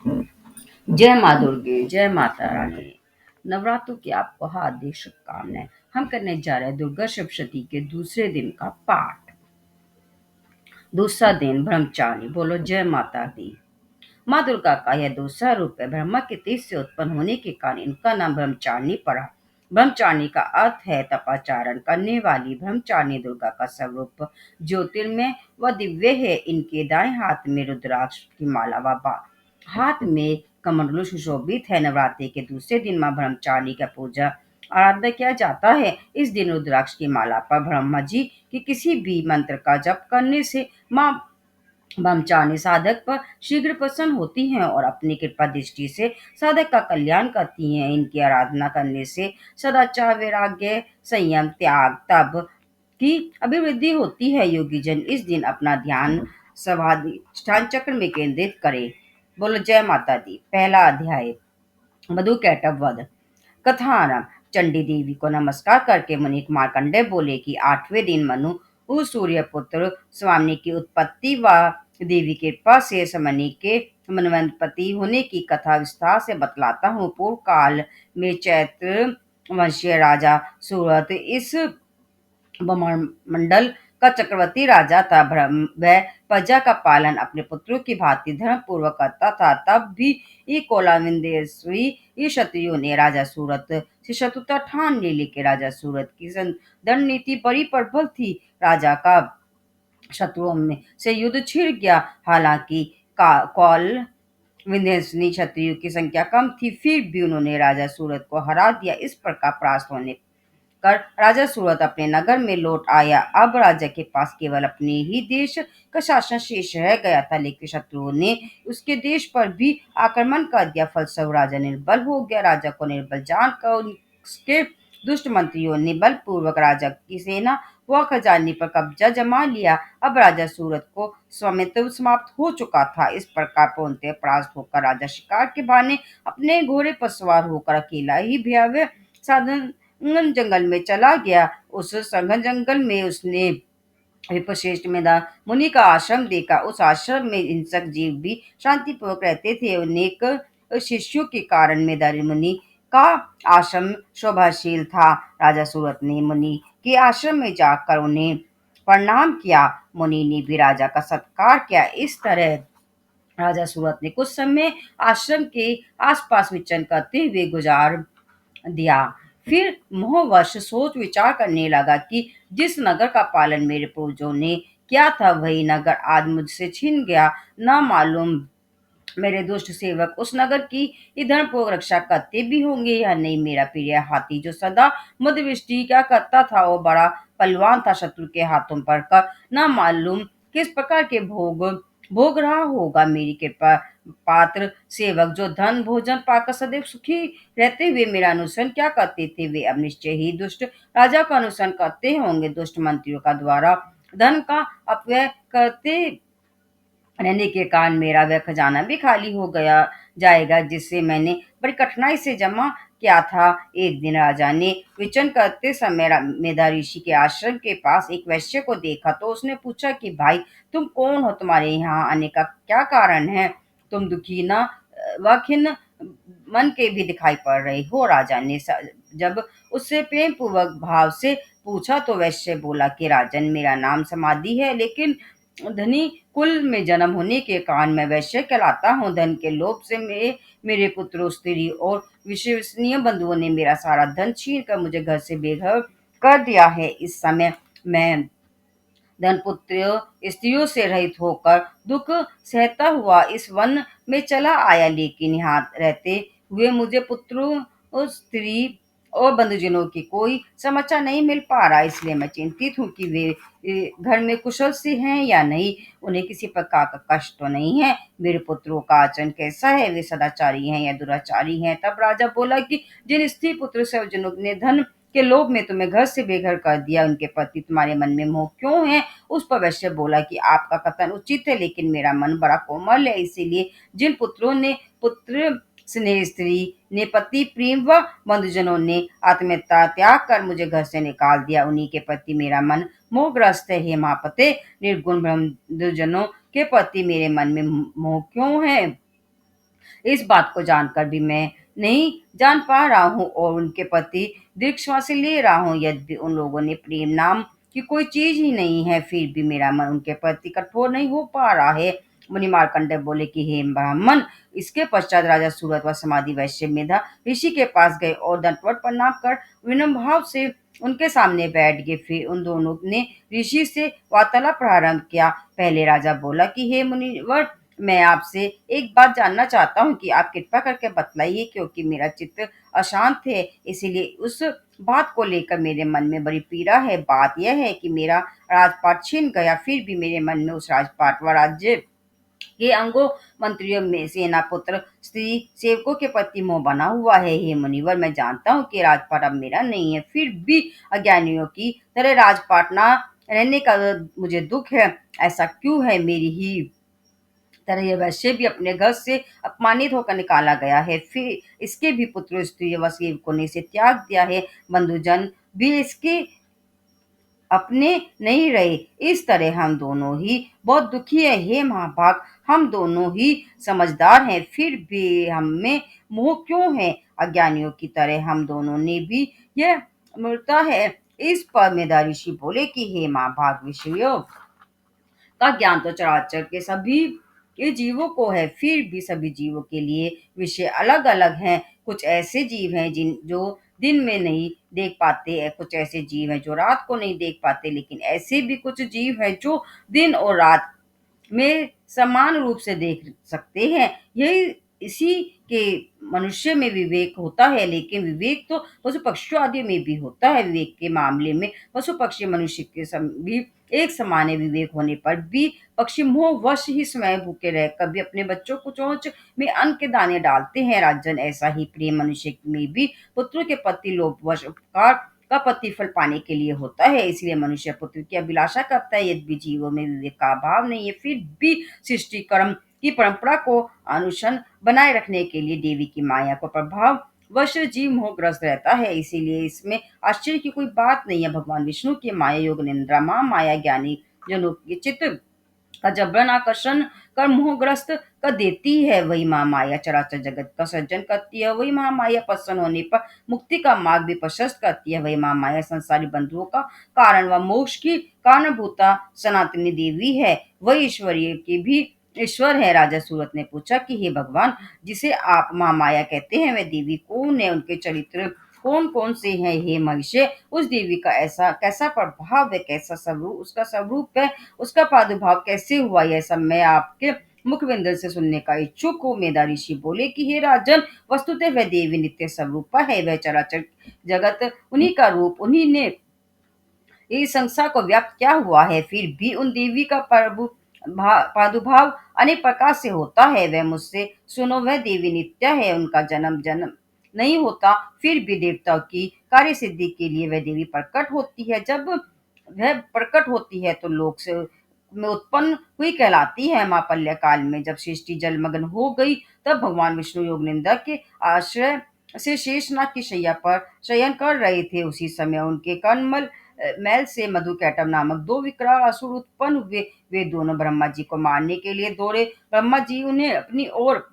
जय माँ दुर्गे, जय माता रानी। नवरात्रों की आपको हार्दिक शुभकामनाएं। हम करने जा रहे हैं दुर्गा सप्तशती के दूसरे दिन का पाठ। दूसरा दिन ब्रह्मचारिणी। बोलो जय माता दी। माँ दुर्गा का यह दूसरा रूप है। ब्रह्मा के तेज से उत्पन्न होने के कारण इनका नाम ब्रह्मचारिणी पड़ा। ब्रह्मचारिणी का अर्थ है तपाचारण करने वाली। ब्रह्मचारिणी दुर्गा का स्वरूप ज्योतिर्मय व दिव्य है। इनके दाएं हाथ में रुद्राक्ष की माला व हाथ में कमंडलू सुशोभित है। नवरात्रि के दूसरे दिन माँ ब्रह्मचारिणी का पूजा आराधना किया जाता है। इस दिन रुद्राक्ष की माला पर ब्रह्मा जी के किसी भी मंत्र का जप करने से माँ ब्रह्मचारिणी साधक पर शीघ्र प्रसन्न होती हैं और अपनी कृपा दृष्टि से साधक का कल्याण करती हैं। इनकी आराधना करने से सदाचार, वैराग्य, संयम, त्याग, तप की अभिवृद्धि होती है। योगी जन इस दिन अपना ध्यान स्वाधिष्ठान चक्र में केंद्रित करें। बोलो जय माता दी। पहला अध्याय, मधु कैटभ वध। कथा आरंभ। चंडी देवी को नमस्कार करके मुनि मार्कंडेय बोले कि आठवें दिन मनु उस सूर्य पुत्र स्वामी की उत्पत्ति व देवी की कृपा से समनि के मनवंतपति होने की कथा विस्तार से बतलाता हूँ। पूर्व काल में चैत्र वंशीय राजा सूरत इस मंडल का चक्रवर्ती राजा था। वह प्रजा का पालन अपने पुत्रों की भांति धर्म पूर्वक करता था। तब भी ये कोलाविंदेश्वरी ये क्षत्रियों ने राजा सूरत से शत्रुता ठान ली, लेकिन राजा सूरत की दंड नीति बड़ी प्रबल थी। राजा का शत्रुओं में से युद्ध छिड़ गया। हालांकि कौल विंध्यवासिनी क्षत्रियों की संख्या कम थी, फिर भी उन्होंने राजा सूरत को हरा दिया। इस प्रकार परास्त होने कर राजा सूरत अपने नगर में लौट आया। अब राजा के पास केवल अपने ही देश का शासन शेष रह गया था, लेकिन शत्रुओं ने उसके देश पर भी आक्रमण कर दिया। फलस्वरूप राजा निर्बल हो गया। राजा को निर्बल जानकर उसके दुष्ट मंत्रियों ने बलपूर्वक राजा की सेना व खजाने पर कब्जा जमा लिया। अब राजा सूरत को स्वामित्व समाप्त हो चुका था। इस प्रकार पूर्णतः परास्त होकर राजा शिकार के बहाने अपने घोड़े पर सवार होकर अकेला ही भयावह साधन जंगल में चला गया। उस सघन जंगल में उसने विप्रश्रेष्ठ मेधा मुनि का आश्रम देखा। उस आश्रम में हिंसक जीव भी शांतिपूर्वक रहते थे। अनेक शिष्यों के कारण मेधावी मुनि का आश्रम शोभाशील था। राजा सूरत ने मुनि के आश्रम में जाकर उन्हें प्रणाम किया। मुनि ने भी राजा का सत्कार किया। इस तरह राजा सूरत ने कुछ समय आश्रम के आसपास विचरण करते हुए गुजार दिया। फिर मोहवश सोच विचार करने लगा कि जिस नगर का पालन मेरे पूर्वजों ने किया था, वही नगर आज मुझसे छिन गया। न मालूम मेरे दुष्ट सेवक उस नगर की इधर को रक्षा करते भी होंगे या नहीं। मेरा प्रिय हाथी जो सदा मध्यवृष्टि क्या करता था, वो बड़ा पलवान था। शत्रु के हाथों पर कर न मालूम किस प्रकार के भोग भोग रहा होगा। मेरी कृपा पात्र सेवक जो धन भोजन पाकर सदैव सुखी रहते हुए मेरा अनुसरण क्या करते थे, वे अब निश्चय ही दुष्ट राजा का अनुसरण करते होंगे। दुष्ट मंत्रियों का द्वारा धन का अपव्यय करते रहने के कारण मेरा वह खजाना भी खाली हो गया जाएगा, जिससे मैंने बड़ी कठिनाई से जमा किया था। एक दिन राजा ने विचरण करते समय मेधा ऋषि के आश्रम के पास एक वैश्य को देखा, तो उसने पूछा कि भाई तुम कौन हो, तुम्हारे यहाँ आने का क्या कारण है, तुम दुखी न व खिन्न मन के भी दिखाई पड़ रहे हो। राजा ने जब उससे प्रेम पूर्वक भाव से पूछा, तो वैश्य बोला कि राजन, मेरा नाम समाधि है, लेकिन धनी कुल में जन्म होने के कारण मैं वैश्य कहलाता हूँ। धन के लोभ से मेरे पुत्रों, स्त्री और विश्वसनीय बंधुओं ने मेरा सारा धन छीन कर मुझे घर से बेघर कर दिया है। इस समय मैं धनपुत्रों, स्त्रियों से रहित होकर दुख सहता हुआ इस वन में चला आया, लेकिन यहाँ रहते हुए मुझे पुत्रों और स्त्री और बंधुजनों की कोई समाचार नहीं मिल पा रहा। इसलिए मैं चिंतित हूँ कि वे घर में कुशल से हैं या नहीं, उन्हें किसी प्रकार का कष्ट तो नहीं है। मेरे पुत्रों का आचरण कैसा है, वे सदाचारी हैं या दुराचारी हैं। तब राजा बोला कि जिन स्त्री पुत्र स्वजनों ने धन के लोभ में तुम्हें घर से बेघर कर दिया, उनके प्रति तुम्हारे मन में मोह क्यों है। उस पर वैश्य बोला कि आपका कथन उचित है, लेकिन मेरा मन बड़ा कोमल है। इसीलिए जिन पुत्रों ने पुत्र स्नेह, स्त्री ने पति प्रेम व बंधुजनों ने आत्मीयता त्याग कर मुझे घर से निकाल दिया, उन्हीं के प्रति मेरा मन मोहग्रस्त है। हे महापते, निर्गुण बंधुजनों के प्रति मेरे मन में मोह क्यों है। इस बात को जानकर भी मैं नहीं जान पा रहा हूँ और उनके प्रति दीर्घ श्वासें ले रहा हूँ। यद्यपि उन लोगों ने प्रेम नाम की कोई चीज ही नहीं है, फिर भी मेरा मन उनके प्रति कठोर नहीं हो पा रहा है। मुनि मार्कंडेय बोले कि हे ब्राह्मण। इसके पश्चात राजा सूरत व समाधि वैश्य मेधा ऋषि के पास गए और दंडवत प्रणाम कर विनम्र भाव से उनके सामने बैठ गए। फिर उन दोनों ने ऋषि से वार्तालाप प्रारंभ किया। पहले राजा बोला कि हे मुनिवर, मैं आपसे एक बात जानना चाहता हूँ कि आप कृपा करके बतलाइए, क्योंकि मेरा चित्त अशांत है, इसीलिए उस बात को लेकर मेरे मन में बड़ी पीड़ा है। बात यह है कि मेरा राजपाट छीन गया, फिर भी मेरे मन में उस राजपाट व राज्य के अंगों मंत्रियों में सेना पुत्र स्त्री सेवकों के प्रति मोह बना हुआ है। हे मुनिवर, मैं जानता हूँ कि राजपाट अब मेरा नहीं है, फिर भी अज्ञानियों की तरह राजपाट ना रहने का मुझे दुख है। ऐसा क्यों है? मेरी ही तरह यह वैश्य भी अपने घर से अपमानित होकर निकाला गया है, फिर इसके भी पुत्र स्त्री व सेवकों ने इसे त्याग दिया है, बंधुजन भी इसके अपने नहीं रहे। इस तरह हम दोनों ही बहुत दुखी है। हे महाभाग, हम दोनों ही समझदार हैं, फिर भी हम में मोह क्यों है? अज्ञानियों की तरह हम दोनों ने भी यह मिलता है। इस पर मेधा ऋषि बोले कि हे महाभाग, विषयों का ज्ञान तो चराचर के सभी के जीवों को है, फिर भी सभी जीवों के लिए विषय अलग अलग हैं। कुछ ऐसे जीव हैं जिन जो दिन में नहीं देख पाते हैं, कुछ ऐसे जीव हैं जो रात को नहीं देख पाते, लेकिन ऐसे भी कुछ जीव हैं जो दिन और रात में समान रूप से देख सकते हैं। यही इसी के मनुष्य में विवेक होता है, लेकिन विवेक तो पशु पक्षियों आदि में भी होता है। विवेक के मामले में पशु पक्षी मनुष्य के भी एक समान है। विवेक होने पर भी पक्षी मोहवश ही स्वयं भूखे रह कभी अपने बच्चों को चोंच में अन्न के दाने डालते हैं। राजन, ऐसा ही प्रेम मनुष्य में भी पुत्रों के प्रति लोभवश उपकार का प्रतिफल पाने के लिए होता है। इसलिए मनुष्य पुत्र की अभिलाषा करता है। यद्यपि जीवों में विवेक का अभाव नहीं है, फिर भी सृष्टि कर्म की परंपरा को अनुशन बनाए रखने के लिए देवी की माया को प्रभाव वश जीव मोहग्रस्त रहता है। इसीलिए इसमें आश्चर्य की कोई बात नहीं है। भगवान विष्णु की माया योग निंद्रा माँ माया ज्ञानी जनों के चित्त का जबरन आकर्षण कर मोहग्रस्त कर देती है। वही महामाया चराचर जगत का सृजन करती है। वही महामाया प्रसन्न होने पर मुक्ति का मार्ग भी प्रशस्त करती है। वही महामाया संसारी बंधुओं का कारण व मोक्ष की कारणभूता सनातनी देवी है। वही ईश्वरीय की भी ईश्वर है। राजा सूरत ने पूछा कि हे भगवान, जिसे आप महामाया कहते हैं, वह देवी कौन है? उनके चरित्र कौन कौन से हैं? हे महिषे, उस देवी का ऐसा कैसा प्रभाव है, कैसा स्वरूप, उसका स्वरूप है, उसका प्रादुर्भाव कैसे हुआ, यह सब मैं आपके मुखबिंदल से सुनने का इच्छुक हूँ। मेधा ऋषि बोले कि हे राजन, वस्तुतः वह देवी नित्य स्वरूप है। वह चराचर जगत उन्हीं का रूप, उन्हीं ने इस संसार को व्याप्त क्या हुआ है। फिर भी उन देवी का प्रादुर्भाव अनेक प्रकार से होता है। वह मुझसे सुनो, वह देवी नित्य है, उनका जन्म जन्म नहीं होता, फिर भी देवताओं की कार्य सिद्धि के लिए वह देवी प्रकट होती है। जब वह प्रकट होती है तो लोक से में उत्पन्न हुई कहलाती है। महापल्य काल में जब सृष्टि जलमग्न हो गई, तब भगवान विष्णु योग निंदा के आश्रय से शेषनाग की शैया पर शयन कर रहे थे। उसी समय उनके कर्णमल मैल से मधुकैटभ नामक दो विकराल असुर उत्पन्न हुए। वे दोनों ब्रह्मा जी को मारने के लिए दौड़े। ब्रह्मा जी उन्हें अपनी ओर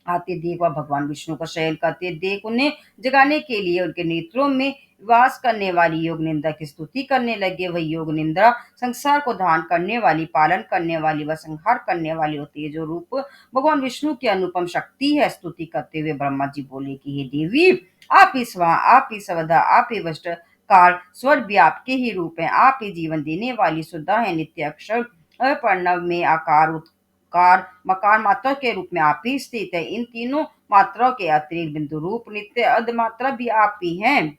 आते देख व भगवान विष्णु को शयन करते देख उन्हें जगाने के लिए उनके नेत्रों में वास करने वाली योग निंदा की स्तुति करने लगे। वही योग निंदा संसार को धारण करने वाली, पालन करने वाली व संहार करने वाली होती है, जो रूप भगवान विष्णु की अनुपम शक्ति है। स्तुति करते हुए ब्रह्मा जी बोले कि हे देवी, आप ही स्वाहा, आप ही सवदा, आप ही वस्ट काल स्वर भी आपके ही रूप हैं। आप ही जीवन देने वाली सुधा है, नित्य अक्षर प्रणव में आकार कार मकार मात्रा के रूप में आप ही स्थित है। इन तीनों मात्राओं के अतिरिक्त बिंदु रूप नित्य अध मात्रा भी आप ही हैं,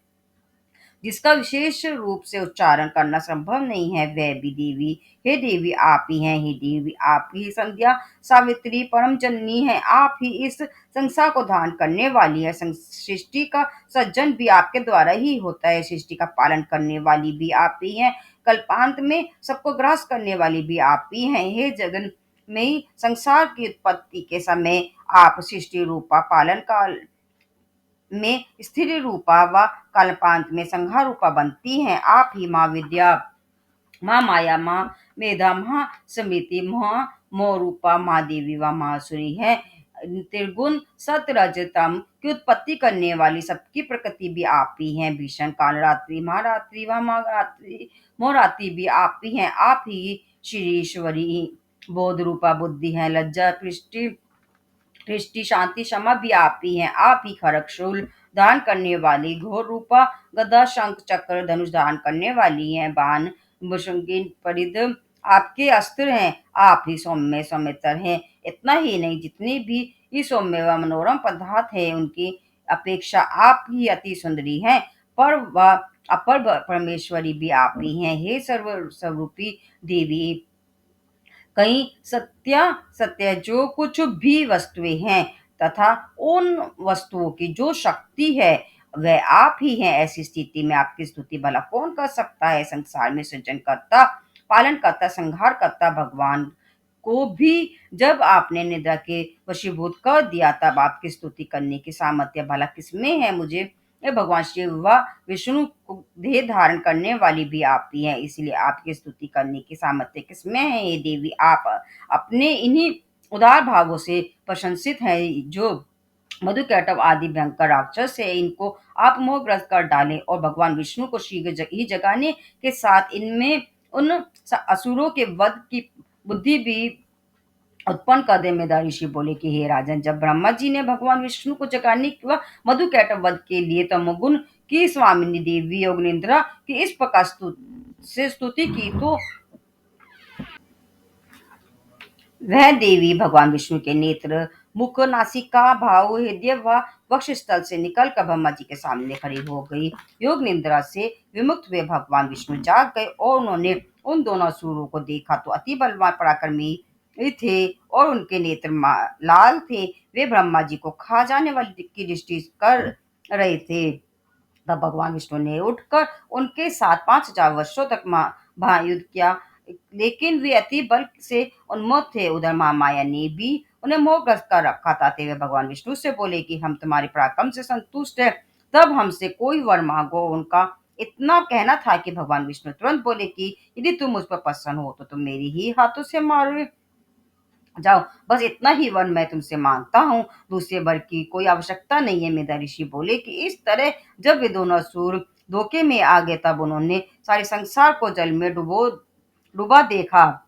जिसका विशेष रूप से उच्चारण करना संभव नहीं है, वह भी देवी। हे देवी, आप ही हैं। हे देवी, आप ही संध्या सावित्री परम जननी है। आप ही इस संसार को धारण करने वाली है। सृष्टि का सृजन भी आपके द्वारा ही होता है। सृष्टि का पालन करने वाली भी आप ही हैं। कल्पांत में सबको ग्रास करने वाली भी आप ही हैं। हे जगन में संसार की उत्पत्ति के समय आप सृष्टि रूपा, पालन काल में स्थिर रूपा व कल्पांत में संहार रूपा बनती हैं। आप ही माँ विद्या, माँ माया, माँ मेधा, माँ स्मृति, माँ मोह रूपा, माँ देवी व माँ सुरी है। त्रिगुण सतरजतम की उत्पत्ति करने वाली सबकी प्रकृति भी आप ही हैं। भीषण काल रात्रि महारात्रि व महारात्रि मोराती भी आप ही हैं। आप ही श्री ईश्वरी बोध रूपा बुद्धि है। लज्जा पृष्टि दृष्टि शांति क्षमा भी आप ही हैं। आप ही खरक शूल धारण करने वाली, घोर रूपा गदा शंख चक्र धनुष धारण करने वाली हैं। बाण भुजंगीन परिध आपके अस्त्र हैं। आप ही सौम्य सौमित्र हैं। इतना ही नहीं, जितनी भी ये सौम्य व मनोरम पदार्थ है उनकी अपेक्षा आप ही अति सुंदरी हैं। पर वह अपर परमेश्वरी भी आप ही हैं। हे सर्व स्वरूपी देवी, कहीं सत्य सत्य जो कुछ भी वस्तुएं हैं तथा उन वस्तुओं की जो शक्ति है वह आप ही हैं। ऐसी स्थिति में आपकी स्तुति भला कौन कर सकता है। संसार में सृजन करता, पालन करता, संहार करता भगवान को भी जब आपने निद्रा के वशीभूत कर दिया, तब आपकी स्तुति करने की सामर्थ्य भला किसमें है। मुझे ये भगवान शिव व विष्णु को देह धारण करने वाली भी आप ही हैं, इसलिए आपकी स्तुति करने की सामर्थ्य किसमें है। ये देवी, आप अपने इन्हीं उदार भावों से प्रशंसित हैं जो मधुकैटभ आदि भयंकर राक्षस है। इनको आप मोहग्रस्त कर डालें और भगवान विष्णु को शीघ्र ही जगाने के साथ इनमें उन असुरों के वध की बुद्धि भी उत्पन्न कर दे। मेधा ऋषि बोले कि हे राजन, जब ब्रह्मा जी ने भगवान विष्णु को जगाने व मधुकैटभ वध के लिए तमोगुण की स्वामिनी देवी योगनिंद्रा की इस प्रकार स्तुति की, तो वह देवी भगवान विष्णु के नेत्र, मुख, नासिका, भाव, हृदय व वक्षस्थल से निकलकर ब्रह्मा जी के सामने खड़ी हो गई। योग निद्रा से विमुक्त हुए भगवान विष्णु जाग गए और उन्होंने उन दोनों असुरों को देखा तो अति बलवान पराक्रमी थे और उनके नेत्र लाल थे। वे ब्रह्मा जी को खा जाने वाली की दृष्टि कर रहे थे। तब भगवान विष्णु ने उठकर उनके साथ 5,000 वर्षों तक महायुद्ध किया, लेकिन वे अति बल से उन्मत्त थे। उधर महामाया ने भी उन्हें मोहग्रस्त कर रखा था। ते वे भगवान विष्णु से बोले कि हम तुम्हारे पराक्रम से संतुष्ट हैं, तब हमसे कोई वर मांगो। उनका इतना कहना था कि भगवान विष्णु तुरंत बोले कि यदि तुम मुझ पर प्रसन्न हो तो तुम मेरी ही हाथों से मारो जाओ। बस इतना ही वर मैं तुमसे मांगता हूँ, दूसरे वर की कोई आवश्यकता नहीं है। मेधा ऋषि बोले कि इस तरह जब वे दोनों असुर धोखे में आ गए, तब उन्होंने सारे संसार को जल में डूबा देखा।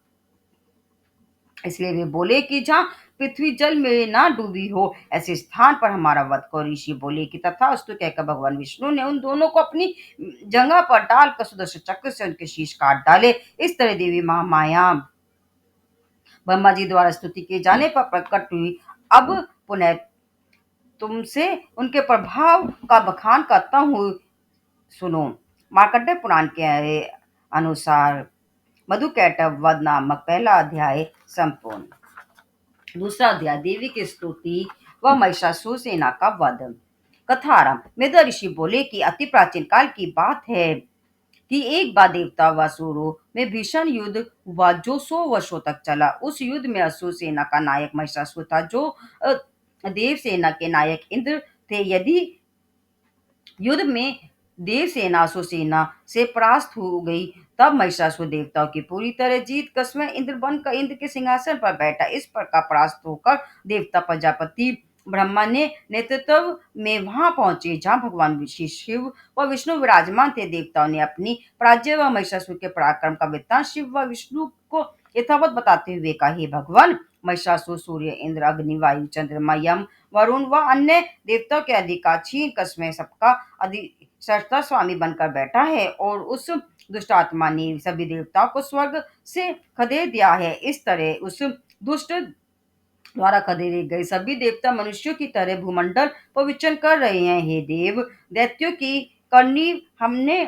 इसलिए वे बोले कि जहाँ पृथ्वी जल में ना डूबी हो, ऐसे स्थान पर हमारा वध करो। ऋषि बोले कि तथास्तु कहकर भगवान विष्णु ने उन दोनों को अपनी जगह पर डालकर सुदर्शन चक्र से उनके शीश काट डाले। इस तरह देवी महामाया ब्रह्मा जी द्वारा स्तुति किए जाने पर प्रकट हुई। अब पुनः तुमसे उनके प्रभाव का बखान करता हूँ, सुनो। मार्कंडेय पुराण के अनुसार मधुकैटभ वध नामक पहला अध्याय संपूर्ण। दूसरा अध्याय देवी की स्तुति व महिषासुर सेना का वध। कथारंभ। मेधा ऋषि बोले कि अति प्राचीन काल की बात है कि एक बार देवता व असुरों में भीषण युद्ध हुआ जो 100 वर्षों तक चला। उस युद्ध में असुर सेना का नायक महिषासुर था, जो देव सेना के नायक इंद्र थे। यदि युद्ध में देव सेना असुर सेना से परास्त हो गई, तब महिषासुर देवताओं की पूरी तरह जीत कर स्वयं इंद्र बनकर इंद्र के सिंहासन पर बैठा। इस प्रकार परास्त होकर देवता प्रजापति ब्रह्मा ने नेतृत्व में वहां पहुंचे जहां भगवान शिव व विष्णु विराजमान थे। देवताओं ने अपनी पराजय व महिषासुर के पराक्रम का वृत्तांत शिव व विष्णु को यथावत बताते हुए कहा, हे भगवान, महिषासुर सूर्य, इंद्र, अग्नि, वायु, चंद्रमा, यम, वरुण व अन्य देवताओं के अधिकार छीन कर स्वयं सबका अधिष्ठाता स्वामी बनकर बैठा है और उस दुष्ट आत्मा ने सभी देवताओं को स्वर्ग से खदेड़ दिया है। इस तरह उस दुष्ट द्वारा खदेड़े गए सभी देवता मनुष्यों की तरह भूमंडल पर विचरण कर रहे हैं। हे देव, दैत्यों की करनी हमने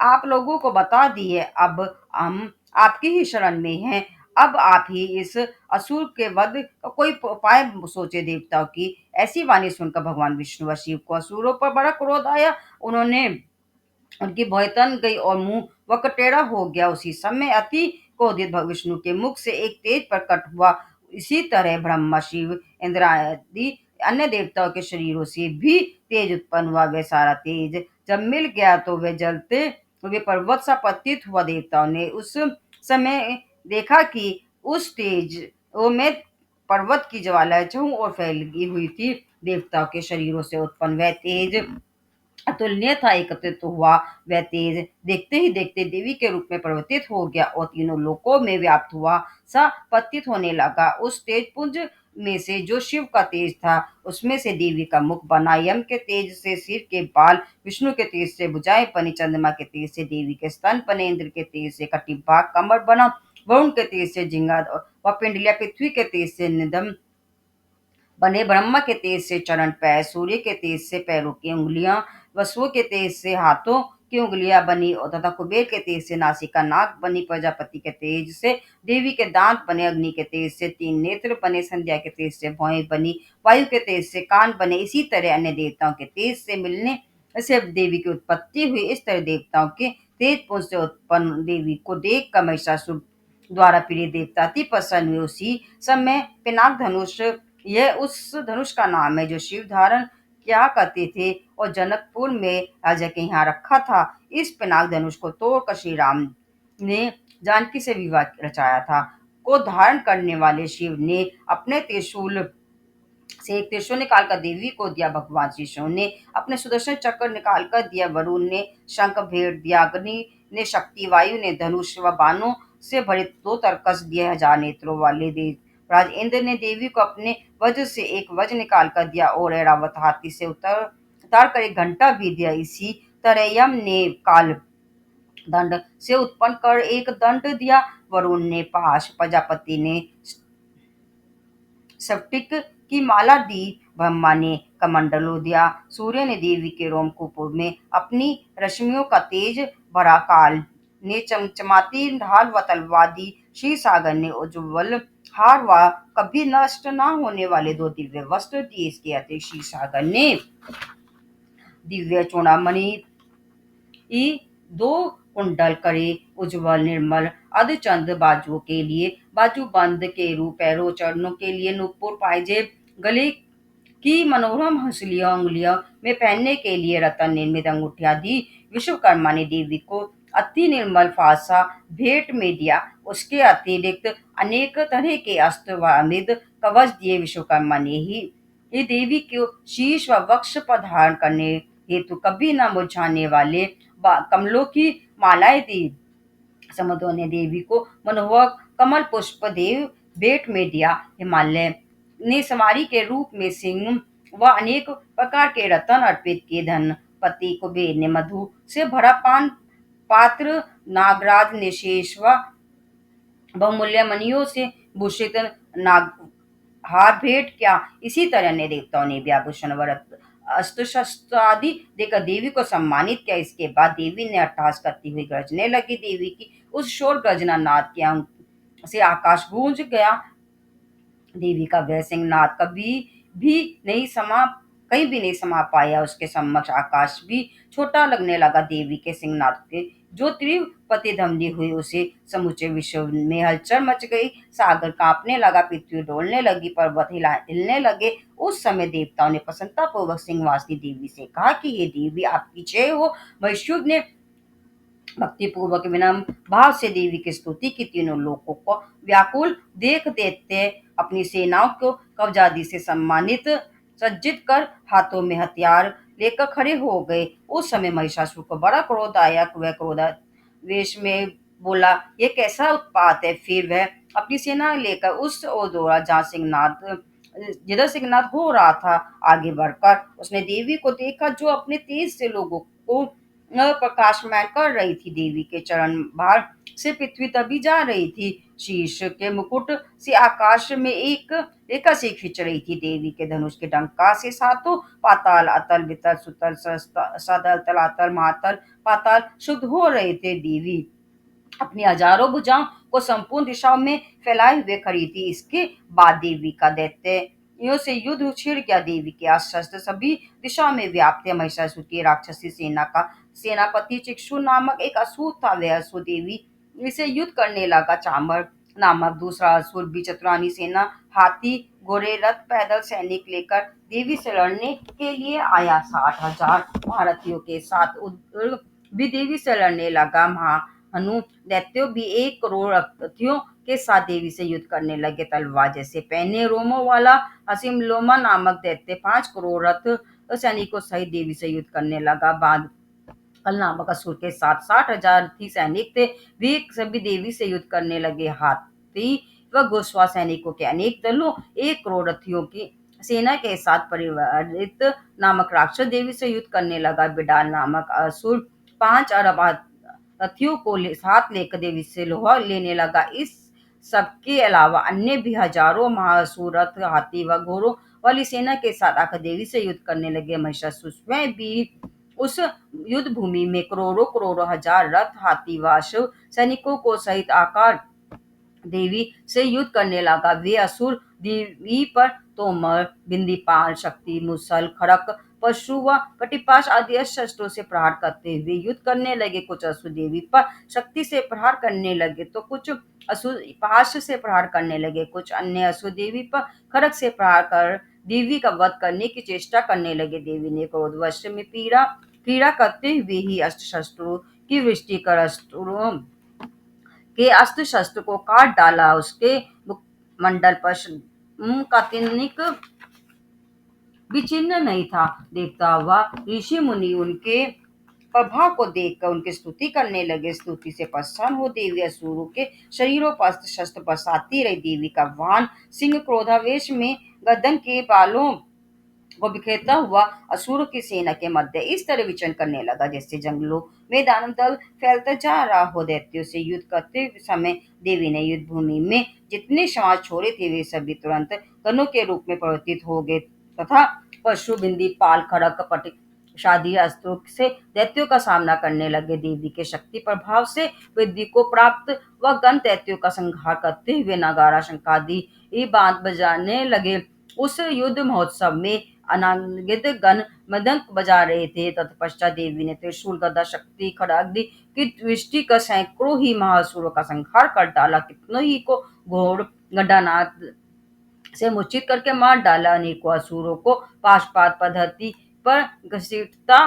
आप लोगों को बता दी है। अब हम आपकी ही शरण में हैं। अब आप ही इस असुर के वध का कोई उपाय सोचे। देवताओं की ऐसी वाणी सुनकर भगवान विष्णु व शिव को असुरों पर बड़ा क्रोध आया। उन्होंने उनकी भौं तन गई और मुंह वक्रटेढ़ा हो गया। उसी समय अति क्रोधित विष्णु के मुख से एक तेज प्रकट हुआ। इसी तरह ब्रह्मा, शिव, इंद्र आदि अन्य देवताओं के शरीरों से भी तेज उत्पन्न हुआ। वह सारा तेज जब मिल गया तो वह जलते हुए पर्वत सा प्रतीत हुआ। देवताओं ने उस समय देखा कि उस तेज में पर्वत की ज्वालाएं चहुं ओर फैली हुई थी। देवताओं के शरीरों से उत्पन्न वह तेज अतुलनीय था, एकत्रित हुआ वह तेज देखते ही देखते देवी के रूप में परिवर्तित हो गया और तीनों लोकों में व्याप्त हुआ सा पतित होने लगा। उस तेज पुंज में से जो शिव का तेज था, उसमें से देवी का मुख बना, यम के तेज से सिर के बाल, विष्णु के तेज से भुजाएं बनी, चंद्रमा के तेज से देवी के स्तन बने, इंद्र के तेज से कटिभाग कमर बना, वरुण के तेज से जिंगा व पिंडलिया, पृथ्वी के तेज से निदम बने, ब्रह्मा के तेज से चरण पैर, सूर्य के तेज से पैरों की उंगलियां, वसुओं के तेज से हाथों की उंगलियां बनी और तथा कुबेर के तेज से नासिका नाक बनी, प्रजापति के तेज से देवी के दांत बने, अग्नि के तेज से तीन नेत्र बने, संध्या के तेज से भौहें बनी, वायु के तेज से कान बने। इसी तरह अन्य देवताओं के तेज से मिलने से देवी की उत्पत्ति हुई। इस तरह देवताओं के तेज पुंज से उत्पन्न देवी को देख कर महिषासुर द्वारा प्रिय देवता अति प्रसन्न हुए। उसी समय पिनाक धनुष, यह उस धनुष का नाम है जो शिव धारण क्या करते थे और जनकपुर में राजा के यहाँ रखा था। इस पिनाक धनुष को तोड़कर श्री राम ने जानकी से विवाह रचाया था। को धारण करने वाले शिव ने अपने त्रिशूल से एक त्रिशूल निकाल कर देवी को दिया, भगवान शिव ने अपने सुदर्शन चक्र निकाल कर दिया, वरुण ने शंख भेड़ दिया, अग्नि ने शक्ति, वायु ने धनुष व बाणों से भरे दो तरकस दिए, 1000 नेत्रों वाले देवराज इंद्र ने देवी को अपने वज्र से एक वज्र निकाल कर दिया और ऐरावत हाथी से उतार कर एक घंटा भी दिया। इसी तरह यम ने काल दंड से उत्पन्न कर एक दंड दिया, वरुण ने पाश, प्रजापति ने स्फटिक की माला दी, ब्रह्मा ने कमंडलों दिया, सूर्य ने देवी के रोमकूप में अपनी रश्मियों का तेज भरा, काल ने चमचमाती ढाल व तलवार दी, क्षीर सागर ने उज्ज्वल हार व कभी नष्ट न होने वाले दो दिव्य वस्त्र दिए। इसके अतिरिक्त क्षीर सागर ने दिव्य चूड़ामणि ई दो कुंडल करे, उज्ज्वल निर्मल अर्धचंद्र बाजुओं के लिए बाजूबंद, केरू पैरों चरणों के लिए नूपुर, पायजेब, गले की मनोरम हंसलियों, अंगुलियों में पहनने के लिए रत्न निर्मित अंगूठियां दी। विश्वकर्मा ने देवी को अति निर्मल फासा भेंट में दिया। उसके अतिरिक्त अनेक तरह के अस्त्र व अमृत कवच दिए। विश्वकर्मा ने ही ये देवी को शीश व वक्ष पर धारण करने हेतु कभी न मुरझाने वाले कमलों की मालाएं दी। समुद्रों ने देवी को मनोहर कमल पुष्प देव भेंट में दिया। हिमालय ने सवारी के रूप में सिंह व अनेक प्रकार के रत्न अर्पित किए। धनपति कुबेर ने मधु से भरा पान पात्र, नागराज ने शेष व बहुमूल्य मणियों से भूषित नाग हार भेंट किया। इसी तरह अन्य देवताओं ने भी आभूषण व अस्त्र शस्त्र आदि देकर देवी को सम्मानित किया। इसके बाद देवी ने अट्टहास करती हुई गर्जने लगी। देवी की उस शोर गर्जना नाद के से आकाश गूंज गया। देवी का वह सिंहनाद भी नहीं समा कहीं भी नहीं समा पाया। उसके समक्ष आकाश भी छोटा लगने लगा। देवी के सिंहनाद के जो तीव्र प्रतिध्वनि हुई, उसे समूचे विश्व में हलचल मच गई। सागर कांपने लगा, पृथ्वी डोलने लगी, पर्वत हिलने लगे। उस समय देवताओं ने प्रसन्नता पूर्वक सिंहवासिनी देवी से कहा कि हे देवी, आपकी जय हो। महिषुर ने भक्ति पूर्वक विनम्र भाव से देवी की स्तुति की। तीनों लोगों को व्याकुल देख देते अपनी सेनाओं को कवचादि से सम्मानित सज्जित कर हाथों में हथियार लेकर खड़े हो गए। उस समय महिषासुर को बड़ा क्रोध आया। वह क्रोधावेश में बोला, यह कैसा उत्पात है। फिर वह अपनी सेना लेकर उस ओर दौड़ा जहाँ जिधर सिंहनाद हो रहा था। आगे बढ़कर उसने देवी को देखा जो अपने तेज से लोगों को प्रकाशमान कर रही थी। देवी के चरण भार से पृथ्वी दबी जा रही थी। शीर्ष के मुकुट से आकाश में एक रेखा से खींच रही थी। देवी के धनुष के डंका से सातों पाताल, अतल, वितल, सुतल, सदल, तलातल, महातल, पाताल शुद्ध हो रहे थे। देवी अपनी हजारों भुजाओं को संपूर्ण दिशाओं में फैलाए हुए खड़ी थी। इसके बाद देवी का दैत्यों से युद्ध छिड़ गया। देवी के अस्त्र सभी दिशाओं में व्याप्त थे। महिषासुर की राक्षसी सेना का सेनापति चिक्षु नामक एक असुर था। वह असुर देवी से युद्ध करने लगा। चांबर नामक दूसरा असुर भी चतुरानी सेना, हाथी, घोड़े, रथ, पैदल सैनिक लेकर देवी से लड़ने के लिए आया। 60,000 भारतीयों के साथ भी देवी से लड़ने लगा। हनु दैत्यों भी 1 करोड़ रथियों के साथ देवी से युद्ध करने लगे। तलवार जैसे पहने रोमों वाला असीम लोमा नामक दैत्य 5 करोड़ रथ सैनिकों सहित देवी से युद्ध करने लगा। बाद कल नामक असुर के साथ 60,000 रथी सैनिक थे। वे सभी देवी से युद्ध करने लगे। हाथी व घुड़सवार सैनिकों के अनेक दलों 1 करोड़ रथियों की सेना के साथ परिवारित नामक राक्षस देवी से युद्ध करने लगा। बिडाल नामक असुर 5 अरब रथियों को साथ लेकर देवी से लोहा लेने लगा। इस सबके अलावा अन्य भी हजारों महाअसुर रथ, हाथी व घोड़ों वाली सेना के साथ आकर देवी से युद्ध करने लगे। महिषासुर स्वयं भी उस युद्ध भूमि में करोड़ों करोड़ों हजार रथ, हाथी व अश्व सैनिकों को सहित आकर देवी से युद्ध करने लगा। वे असुर देवी पर तोमर, बिंदीपाल, शक्ति, मुसल, खड़क, परशु व कटिपाश आदि अस्त्र से प्रहार करते हुए युद्ध करने लगे। कुछ असुर देवी पर शक्ति से प्रहार करने लगे तो कुछ असुर पाश से प्रहार करने लगे। कुछ अन्य असुर देवी पर खड़क से प्रहार कर देवी का वध करने की चेष्टा करने लगे। देवी ने क्रोधवश में पीड़ा करते हुए ही अस्त्र शस्त्रों की वृष्टि कर अस्त्रों के अस्त्र शस्त्र को काट डाला। उसके मंडल पर का तिनक भी चिन्ह नहीं था। देवता व ऋषि मुनि उनके प्रभाव को देखकर उनकी स्तुति करने लगे। स्तुति से प्रसन्न हो देवी असुरों के शरीरों पर अस्त्र शस्त्र बरसाती रही। देवी का वाहन सिंह क्रोधावेश में गर्दन के बालों को बिखेरता हुआ असुरों की सेना के मध्य इस तरह विचरण करने लगा जैसे जंगलों में दानव दल फैलता जा रहा हो। दैत्यों से युद्ध करते समय देवी ने युद्ध भूमि में जितने श्वास छोड़े थे वे सभी तुरंत गनों के रूप में परिवर्तित हो गए तथा पशु, बिंदी, पाल, खड़क, पट शादी अस्त्रों से दैत्यों का सामना करने लगे। देवी के शक्ति प्रभाव से वृद्धि को प्राप्त व गण दैत्यों का संहार करते हुए नगारा, शंख आदि बांध बजाने लगे। उस युद्ध महोत्सव में अनागित गण मृदंग बजा रहे थे। तत्पश्चात देवी ने त्रिशूल, गदा, शक्ति, खड़ाग्नि की दृष्टि कर सैकड़ों ही महासुरों का संहार कर डाला। कितनों ही को घोड़ गडानाथ से मूर्छित करके मार डाला। अनेकों असुरों को पाशपात पद्धति पर घसीटता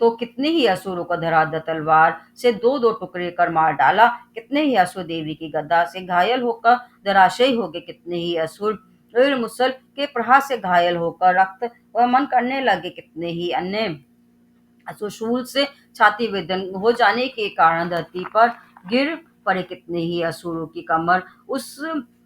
तो कितने ही असुरों को धराधर तलवार से दो दो टुकड़े कर मार डाला। कितने ही असुर देवी की गदा से घायल होकर धराशयी हो गए। कितने ही असुर मुसल के प्रहार से घायल होकर रक्त वमन करने लगे। कितने ही अन्य असुर शूल से छाती वेदन हो जाने के कारण धरती पर गिर पड़े। कितने ही असुरों की कमर उस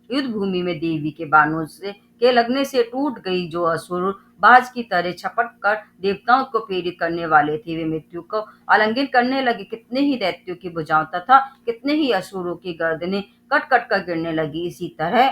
युद्ध भूमि में देवी के बाणों से के लगने से टूट गई। जो असुर बाज की तरह छपट कर देवताओं को प्रेरित करने वाले थे वे मृत्यु को आलिंगन करने लगे। कितने ही दैत्यों की भुजाओं तथा कितने ही असुरों की गर्दनें कट कट कर गिरने लगी। इसी तरह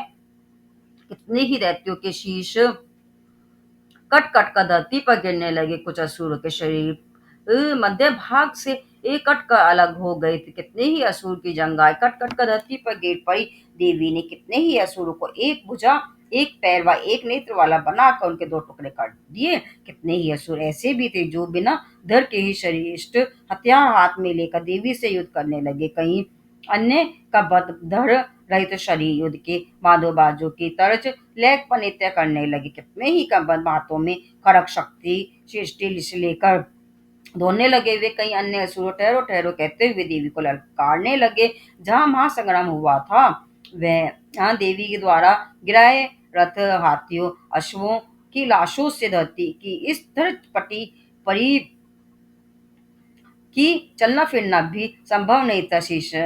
कितने ही दैत्यों के शीश कट कट कर धरती पर गिरने लगे। कुछ असुरों के शरीर मध्य भाग से एक कट कर अलग हो गए थे। कितने ही असुर की जंघाएं कट कट कर धरती पर गिर पड़ी। देवी ने कितने ही असुरों को एक भुजा, एक पैर व एक नेत्र वाला बनाकर उनके दो टुकड़े कर दिए। कितने ही असुर ऐसे भी थे जो बिना धड़ के ही श्रेष्ठ हथियार हाथ में लेकर देवी से युद्ध करने लगे। कहीं अन्य का धड़ रहित शरीर युद्ध के बाजों की तर्ज लेख पर नृत्य करने लगे। कितने ही कंबन हाथों में खड़ग, शक्ति, सृष्टि लेकर दौड़ने लगे। वे कई अन्य असुर ठहरो ठहरो कहते हुए देवी को ललकारने लगे। जहां महासंग्राम हुआ था वह यहाँ देवी के द्वारा गिराए रथ, हाथियों, अश्वों की लाशों से धरती की इस तरह पटी परी कि चलना फिरना भी संभव नहीं था।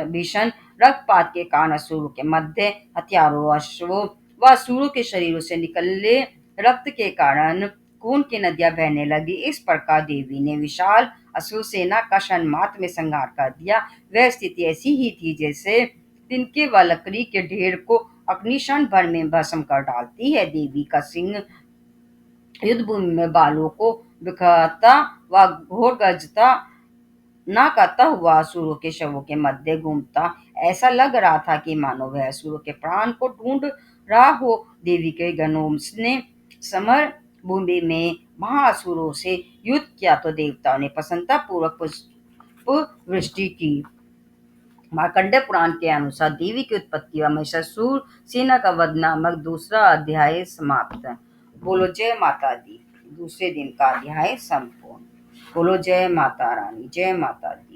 भीषण रक्तपात के कारण असुरों के मध्य हथियारों, अश्वों व असुरों के शरीरों से निकले रक्त के कारण खून की नदियां बहने लगी। इस प्रकार देवी ने विशाल असुर सेना का क्षण मात्र में संहार कर दिया। वह स्थिति ऐसी ही थी जैसे तिनके व लकड़ी के ढेर को अग्नि क्षण भर में भस्म कर डालती है। देवी का सिंह युद्ध भूमि में बालों को बिखरता व घोर गरजता ना करता हुआ असुरों के शवों के मध्य घूमता। ऐसा लग रहा था कि मानो वह असुरों के प्राण को ढूंढ रहा हो। देवी के गणों ने समर भूमि में महाअसुरों से युद्ध किया तो देवताओं ने प्रसन्नता पूर्वक पुष्प वृष्टि की। मार्कंडेय पुराण के अनुसार देवी की उत्पत्ति व महिषासुर सेना का वध नामक दूसरा अध्याय समाप्त। बोलो जय माता दी। दूसरे दिन का अध्याय संपूर्ण। बोलो जय माता रानी, जय माता दी।